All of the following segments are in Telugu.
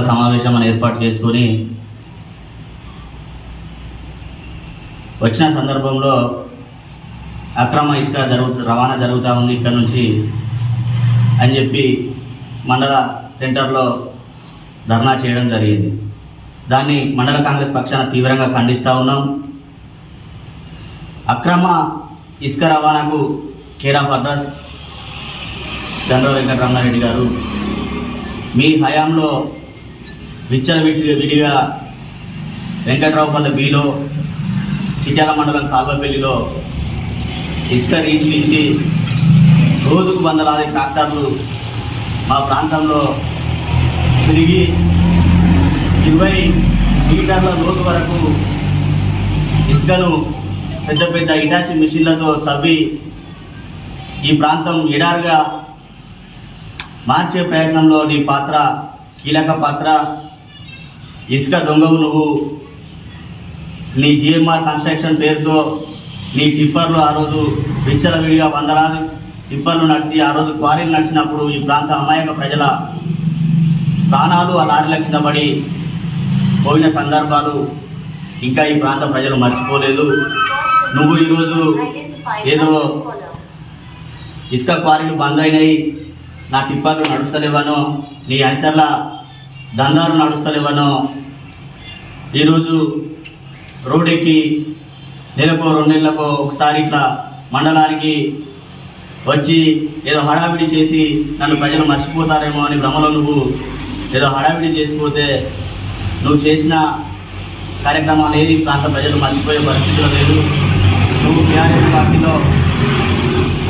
సమావేశం ఏర్పాటు చేసుకొని వచ్చిన సందర్భంలో అక్రమ ఇసుక రవాణా జరుగుతూ ఉంది ఇక్కడ నుంచి అని చెప్పి మండల సెంటర్లో ధర్నా చేయడం జరిగింది. దాన్ని మండల కాంగ్రెస్ పక్షాన తీవ్రంగా ఖండిస్తూ ఉన్నాం. అక్రమ ఇసుక రవాణాకు care of address Gandra Venkataramana Reddy గారు మీ హయాంలో విడిగా వెంకట్రావుపల్లి బీలో చిట్యాల మండలం కాల్వపల్లిలో ఇసుక రీచ్లించి రోజుకు వందలాది ట్రాక్టర్లు మా ప్రాంతంలో తిరిగి 20 మీటర్ల లోతు వరకు ఇసుకను పెద్ద పెద్ద ఇటాచి మిషన్లతో తవ్వి ఈ ప్రాంతం ఎడారుగా మార్చే ప్రయత్నంలో నీ పాత్ర కీలక పాత్ర. ఇసుక దొంగవు నువ్వు. నీ జిఎంఆర్ కన్స్ట్రక్షన్ పేరుతో నీ టిప్పర్లు ఆ రోజు విచ్చలవిడిగా వందలాది టిప్పర్లు నడిచి ఆ రోజు క్వారీలు నడిచినప్పుడు ఈ ప్రాంత అమాయక ప్రజల ప్రాణాలు ఆ లారీల కింద పడి పోయిన సందర్భాలు ఇంకా ఈ ప్రాంత ప్రజలు మర్చిపోలేదు. నువ్వు ఈరోజు ఏదో ఇసుక క్వారీలు బంద్ అయినాయి, నా టిప్పర్లు నడుస్తలేవనో, నీ అనుచరుల దందాలు నడుస్తలేవనో ఈరోజు రోడ్డెక్కి నెలకో 2 నెలలకో ఒకసారి ఇట్లా మండలానికి వచ్చి ఏదో హడావిడి చేసి నన్ను ప్రజలు మర్చిపోతారేమో అని భ్రమలో నువ్వు ఏదో హడావిడి చేసిపోతే నువ్వు చేసిన కార్యక్రమాలు ఏది ప్రాంత ప్రజలు మర్చిపోయే పరిస్థితిలో లేదు. నువ్వు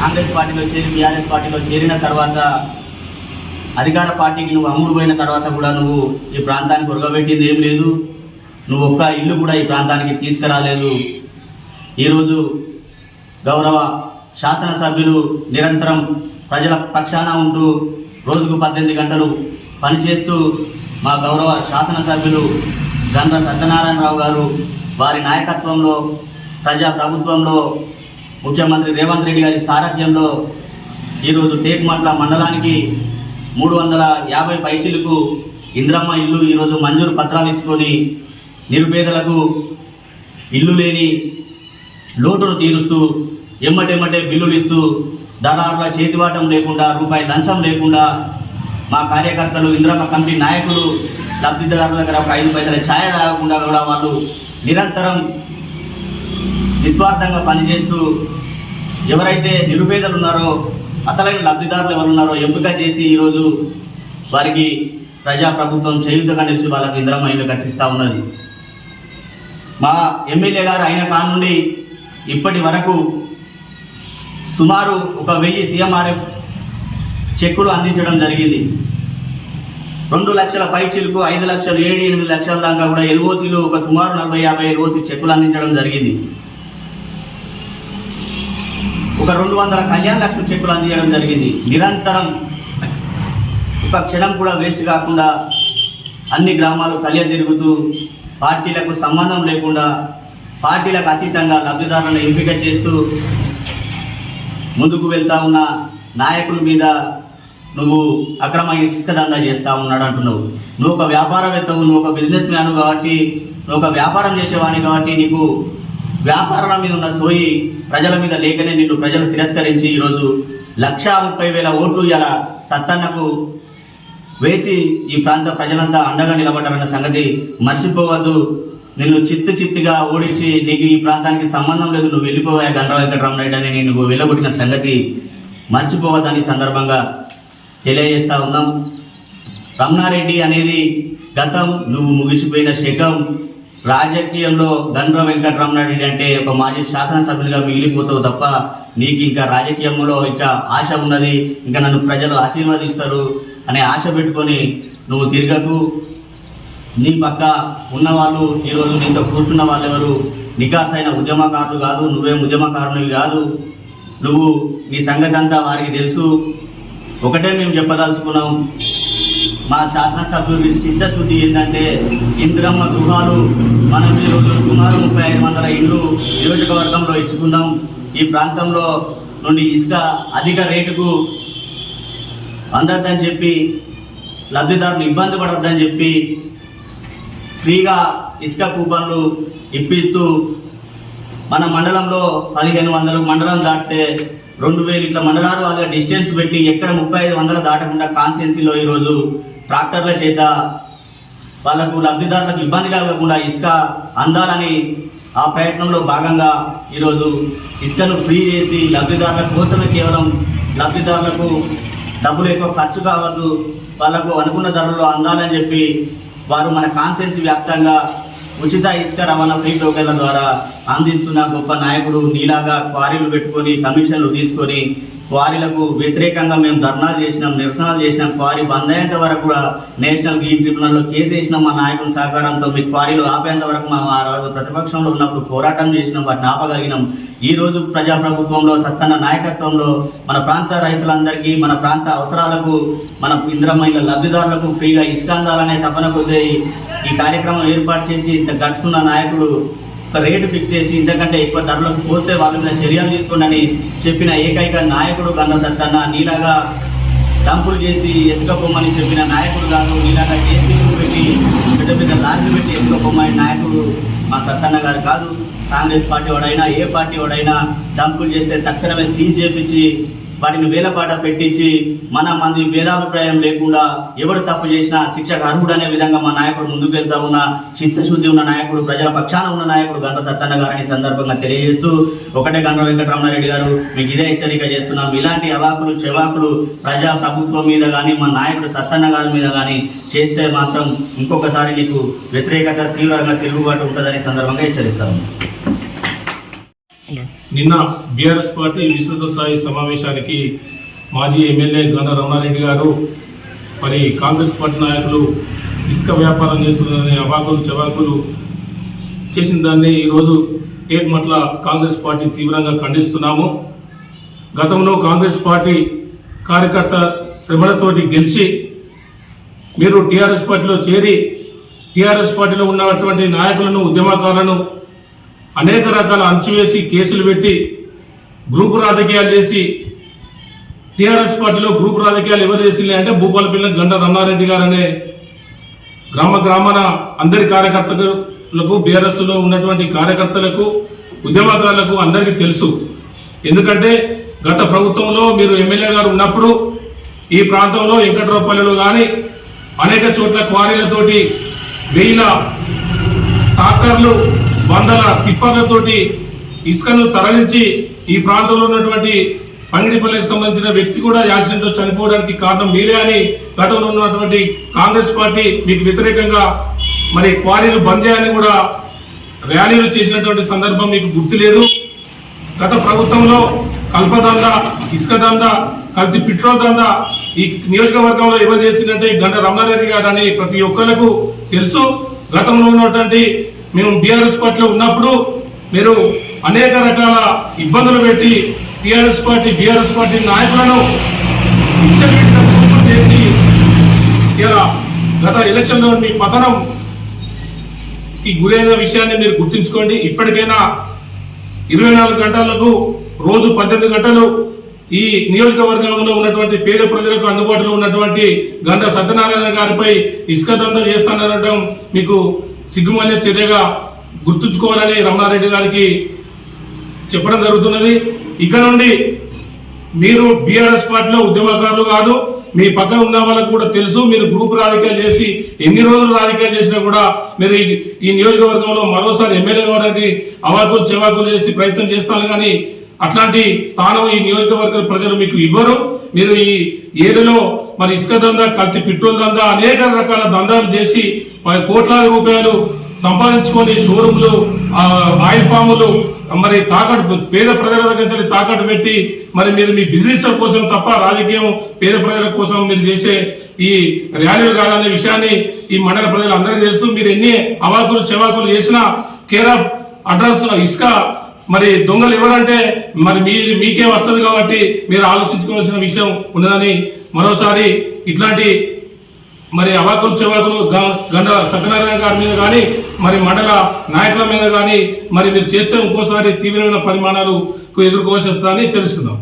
కాంగ్రెస్ పార్టీలో బీఆర్ఎస్ పార్టీలో చేరిన తర్వాత అధికార పార్టీకి నువ్వు అమ్ముడు పోయిన తర్వాత కూడా నువ్వు ఈ ప్రాంతానికి ఉరగబెట్టింది ఏం లేదు. నువ్వు ఒక్క ఇల్లు కూడా ఈ ప్రాంతానికి తీసుకురాలేదు. ఈరోజు గౌరవ శాసనసభ్యులు నిరంతరం ప్రజల పక్షాన ఉంటూ రోజుకు 18 గంటలు పనిచేస్తూ మా గౌరవ శాసనసభ్యులు గండ్ర సత్యనారాయణరావు గారు వారి నాయకత్వంలో ప్రజాప్రభుత్వంలో ముఖ్యమంత్రి రేవంత్ రెడ్డి గారి సారథ్యంలో ఈరోజు టేకుమట్ల మండలానికి 350 పైచిలకు ఇంద్రమ్మ ఇల్లు ఈరోజు మంజూరు పత్రాలు ఇచ్చుకొని నిరుపేదలకు ఇల్లు లేని లోటును తీరుస్తూ ఎమ్మటెమ్మటే బిల్లులు ఇస్తూ దళారుల చేతివాటం లేకుండా రూపాయి లంచం లేకుండా మా కార్యకర్తలు ఇంద్రమ్మ కమిటీ నాయకులు లబ్ధిదారుల దగ్గర ఒక 5 పైసల ఛాయ తాగకుండా కూడా వాళ్ళు నిరంతరం నిస్వార్థంగా పనిచేస్తూ ఎవరైతే నిరుపేదలు ఉన్నారో అసలైన లబ్ధిదారులు ఎవరున్నారో ఎంపిక చేసి ఈరోజు వారికి ప్రజాప్రభుత్వం చేయూతగా నిలిచి వాళ్ళకి ఇంద్రమ్మ ఇల్లు కట్టిస్తూ ఉన్నది. మా ఎమ్మెల్యే గారు అయిన కాడ నుండి ఇప్పటి వరకు సుమారు 1000 CMRF చెక్కులు అందించడం జరిగింది. 2 లక్షల పైచిలకు 5 లక్షలు 7-8 లక్షల దాకా కూడా ఎల్ఓసీలు ఒక సుమారు 40-50 ఎల్ఓసీ చెక్కులు అందించడం జరిగింది. ఒక 200 కళ్యాణ లక్ష్మి చెక్కులు అందించడం జరిగింది. నిరంతరం ఒక క్షణం కూడా వేస్ట్ కాకుండా అన్ని గ్రామాలు కలియ తిరుగుతూ పార్టీలకు సంబంధం లేకుండా పార్టీలకు అతీతంగా లబ్ధిదారులను ఎంపిక చేస్తూ ముందుకు వెళ్తా ఉన్న నాయకుల మీద నువ్వు అక్రమ ఇసుక దందా చేస్తూ ఉన్నాడు అంటున్నావు. నువ్వు ఒక వ్యాపారవేత్తవు, నువ్వు ఒక బిజినెస్ మ్యాన్ కాబట్టి, నువ్వు ఒక వ్యాపారం చేసేవాడిని కాబట్టి నీకు వ్యాపారాల మీద ఉన్న సోయి ప్రజల మీద లేకనే నిన్ను ప్రజలు తిరస్కరించి ఈరోజు 130,000 ఓట్లు ఇలా సత్తన్నకు వేసి ఈ ప్రాంత ప్రజలంతా అండగా నిలబడ్డారన్న సంగతి మర్చిపోవద్దు. నిన్ను చిత్తుగా ఓడించి నీకు ఈ ప్రాంతానికి సంబంధం లేదు, నువ్వు వెళ్ళిపోయా గండ్ర వెంకటరమణారెడ్డి అని నేను వెళ్ళగొట్టిన సంగతి మర్చిపోవద్దని సందర్భంగా తెలియజేస్తా ఉన్నాం. రమణారెడ్డి అనేది గతం, నువ్వు ముగిసిపోయిన శకం. రాజకీయంలో గండ్ర వెంకటరమణారెడ్డి అంటే ఒక మాజీ శాసనసభ్యునిగా మిగిలిపోతావు తప్ప నీకు ఇంకా రాజకీయంలో ఇంకా ఆశ ఉన్నది, ఇంకా నన్ను ప్రజలు ఆశీర్వదిస్తారు అనే ఆశ పెట్టుకొని నువ్వు తిరగకు. నీ పక్క ఉన్నవాళ్ళు ఈరోజు నీతో కూర్చున్న వాళ్ళు ఎవరు నికాసైన ఉద్యమకారులు కాదు, నువ్వేం ఉద్యమకారునివి కాదు. నువ్వు నీ సంగతి అంతా వారికి తెలుసు. ఒకటే మేము చెప్పదలుచుకున్నాం, మా శాసనసభ్యుడి చిత్తశుద్ధి ఏంటంటే ఇందిరమ్మ గృహాలు మనం ఈరోజు సుమారు 3500 ఇండ్లు నియోజకవర్గంలో ఇచ్చుకున్నాం. ఈ ప్రాంతంలో నుండి ఇసుక అధిక రేటుకు అందద్దని చెప్పి లబ్ధిదారులు ఇబ్బంది పడొద్దని చెప్పి ఫ్రీగా ఇసుక కూపన్లు ఇప్పిస్తూ మన మండలంలో 1500 మండలం దాటితే 2000 ఇట్లా మండలాలు వాళ్ళ డిస్టెన్స్ పెట్టి ఎక్కడ 3500 దాటకుండా కాన్స్టిట్యున్సీలో ఈరోజు ట్రాక్టర్ల చేత వాళ్ళకు లబ్ధిదారులకు ఇబ్బంది కలగకుండా ఇసుక అందాలని ఆ ప్రయత్నంలో భాగంగా ఈరోజు ఇసుకను ఫ్రీ చేసి లబ్ధిదారుల కోసమే కేవలం లబ్ధిదారులకు డబ్బులు ఎక్కువ ఖర్చు కావద్దు, వాళ్ళకు అనుకున్న ధరలో అందాలని చెప్పి వారు మన కాన్స్టిట్యున్సీ వ్యాప్తంగా ఉచిత ఇసుక రవాణా ఫ్రీ టోకెన్ల ద్వారా అందిస్తున్న గొప్ప నాయకుడు. నీలాగా క్వారీలు పెట్టుకొని కమిషన్లు తీసుకొని క్వారీలకు వ్యతిరేకంగా మేము ధర్నాలు చేసినాం, నిరసనలు చేసినాం. క్వారీ బంద్ అయ్యేంత వరకు కూడా నేషనల్ గ్రీన్ ట్రిబ్యునల్లో కేసు వేసినాం. మా నాయకుల సహకారంతో మీ క్వారీలు ఆపేంత వరకు ఆ రోజు ప్రతిపక్షంలో ఉన్నప్పుడు పోరాటం చేసినాం, వాటిని ఆపగలిగినాం. ఈ రోజు ప్రజాప్రభుత్వంలో సత్తన్న నాయకత్వంలో మన ప్రాంత రైతులందరికీ మన ప్రాంత అవసరాలకు మన ఇంద్రమైన లబ్ధిదారులకు ఫ్రీగా ఇసుక అందాలనే తపన కొద్దీ ఈ కార్యక్రమం ఏర్పాటు చేసి ఇంత గట్స్ ఉన్న నాయకుడు ఒక రేటు ఫిక్స్ చేసి ఇంతకంటే ఎక్కువ ధరలకు పోతే వాళ్ళ మీద చర్యలు తీసుకోండి చెప్పిన ఏకైక నాయకుడు గండ సత్తన్న. నీలాగా డంపులు చేసి ఎత్తుకపోమని చెప్పిన నాయకుడు కాదు, నీలాగా జేసీబీలు పెట్టి పెద్ద పెద్ద లారీలు పెట్టి ఎత్తుకపోమని నాయకుడు మా సత్తన్న గారు కాదు. కాంగ్రెస్ పార్టీ వాడైనా ఏ పార్టీ వాడైనా డంపులు చేస్తే తక్షణమే సీజ్ చేపించి వాటిని వేలపాట పెట్టించి మన మంది భేదాభిప్రాయం లేకుండా ఎవరు తప్పు చేసినా శిక్షకు అర్హుడు అనే విధంగా మా నాయకుడు ముందుకు వెళ్తా ఉన్న చిత్తశుద్ధి ఉన్న నాయకుడు, ప్రజల పక్షాన ఉన్న నాయకుడు గంట సత్తన్న గారని సందర్భంగా తెలియజేస్తూ ఒకటే గంట వెంకటరమణారెడ్డి గారు మీకు ఇదే హెచ్చరిక చేస్తున్నాం. ఇలాంటి అవాకులు చెవాకులు ప్రజా ప్రభుత్వం మీద కానీ మా నాయకుడు సత్తన్న గారి మీద కానీ చేస్తే మాత్రం ఇంకొకసారి నీకు వ్యతిరేకత తీవ్రంగా తిరుగుబాటు ఉంటుందని సందర్భంగా హెచ్చరిస్తాము. నిన్న బీఆర్ఎస్ పార్టీ విస్తృత స్థాయి సమావేశానికి మాజీ ఎమ్మెల్యే గండ రమణారెడ్డి గారు మరి కాంగ్రెస్ పార్టీ నాయకులు ఇసుక వ్యాపారం చేస్తున్నారనే అవాకులు చవాకులు చేసిన దాన్ని ఈరోజు ఏట్మట్ల కాంగ్రెస్ పార్టీ తీవ్రంగా ఖండిస్తున్నాము. గతంలో కాంగ్రెస్ పార్టీ కార్యకర్త శ్రమలతోటి గెలిచి మీరు టీఆర్ఎస్ పార్టీలో చేరి టీఆర్ఎస్ పార్టీలో ఉన్నటువంటి నాయకులను ఉద్యమకారులను అనేక రకాల అంచువేసి కేసులు పెట్టి గ్రూపు రాజకీయాలు చేసి టీఆర్ఎస్ పార్టీలో గ్రూపు రాజకీయాలు ఎవరు చేసింది అంటే భూపాలపల్లి గండ రమణారెడ్డి గారు అనే గ్రామాన అందరి కార్యకర్తలకు బీఆర్ఎస్ లో ఉన్నటువంటి కార్యకర్తలకు ఉద్యమకారులకు అందరికీ తెలుసు. ఎందుకంటే గత ప్రభుత్వంలో మీరు ఎమ్మెల్యే గారు ఉన్నప్పుడు ఈ ప్రాంతంలో వెంకట్రావుపల్లిలో కానీ అనేక చోట్ల క్వారీలతోటి 1000 ట్రాక్టర్లు 100 టిప్పర్లతోటి ఇసుకను తరలించి ఈ ప్రాంతంలో ఉన్నటువంటి పంగిడిపల్లికి సంబంధించిన వ్యక్తి కూడా యాక్సిడెంట్ తో చనిపోవడానికి కారణం మీరే అని గతంలో ఉన్నటువంటి కాంగ్రెస్ పార్టీ మీకు వ్యతిరేకంగా మరి క్వారీలు బంద్ చేయాలని కూడా ర్యాలీలు చేసినటువంటి సందర్భం మీకు గుర్తు లేదు. గత ప్రభుత్వంలో కల్పదంద, ఇసుక దంద, కల్తీ పెట్రోల్ దంద ఈ నియోజకవర్గంలో ఎవరు చేసిందంటే గండ రమణారెడ్డి గారు అని ప్రతి ఒక్కరికి తెలుసు. గతంలో ఉన్నటువంటి మేము బీఆర్ఎస్ పార్టీలో ఉన్నప్పుడు మీరు అనేక రకాల ఇబ్బందులు పెట్టి బీఆర్ఎస్ పార్టీ నాయకులను చేసి ఇలా గత ఎలక్షన్లో మీ పతనం ఈ గురైన విషయాన్ని మీరు గుర్తుంచుకోండి. ఇప్పటికైనా 24 గంటలకు రోజు 18 గంటలు ఈ నియోజకవర్గంలో ఉన్నటువంటి పేద ప్రజలకు అందుబాటులో ఉన్నటువంటి గండ సత్యనారాయణ గారిపై ఇసుక దందా చేస్తానడం మీకు సిగ్గుమాన్య చర్యగా గుర్తుంచుకోవాలని రమణారెడ్డి గారికి చెప్పడం జరుగుతున్నది. ఇక నుండి మీరు బీఆర్ఎస్ పార్టీలో ఉద్యమకారులు కాదు, మీ పక్కన ఉన్న వాళ్ళకు కూడా తెలుసు. మీరు గ్రూప్ రాజకీయాలు చేసి ఎన్ని రోజులు రాజకీయాలు చేసినా కూడా మీరు ఈ నియోజకవర్గంలో మరోసారి ఎమ్మెల్యే కావడానికి అవాకులు చెవాకులు చేసి ప్రయత్నం చేస్తాను, కానీ అట్లాంటి స్థానం ఈ నియోజకవర్గ ప్రజలు మీకు ఇవ్వరు. మీరు ఈ ఏరియాలో మరి ఇసుక దందా, కల్తీ పెట్రోల్ దందా, అనేక రకాల దందాలు చేసి కోట్లాది రూపాయలు సంపాదించుకొని షోరూంలు, ఆయిల్ ఫాములు మరి తాకట్టు పేద ప్రజల దగ్గర తాకట్టు పెట్టి మరి మీరు మీ బిజినెస్ కోసం తప్ప రాజకీయం పేద ప్రజల కోసం మీరు చేసే ఈ ర్యాలీలు కాదనే విషయాన్ని ఈ మండల ప్రజలు అందరికీ తెలుసు. మీరు ఎన్ని అవాకులు చెవాకులు చేసినా కేర్ ఆఫ్ అడ్రస్ ఇసుక మరి దొంగలు ఎవరంటే మరి మీకే వస్తుంది కాబట్టి మీరు ఆలోచించుకోవాల్సిన విషయం ఉన్నదని మరోసారి ఇట్లాంటి మరి అవాకులు చెవాకులు గండ సత్యనారాయణ గారి మీద కానీ మరి మండల నాయకుల మీద కానీ మరి మీరు చేస్తే ఇంకోసారి తీవ్రమైన పరిమాణాలకు ఎదుర్కోవాల్సి వస్తుందని హెచ్చరిస్తున్నాం.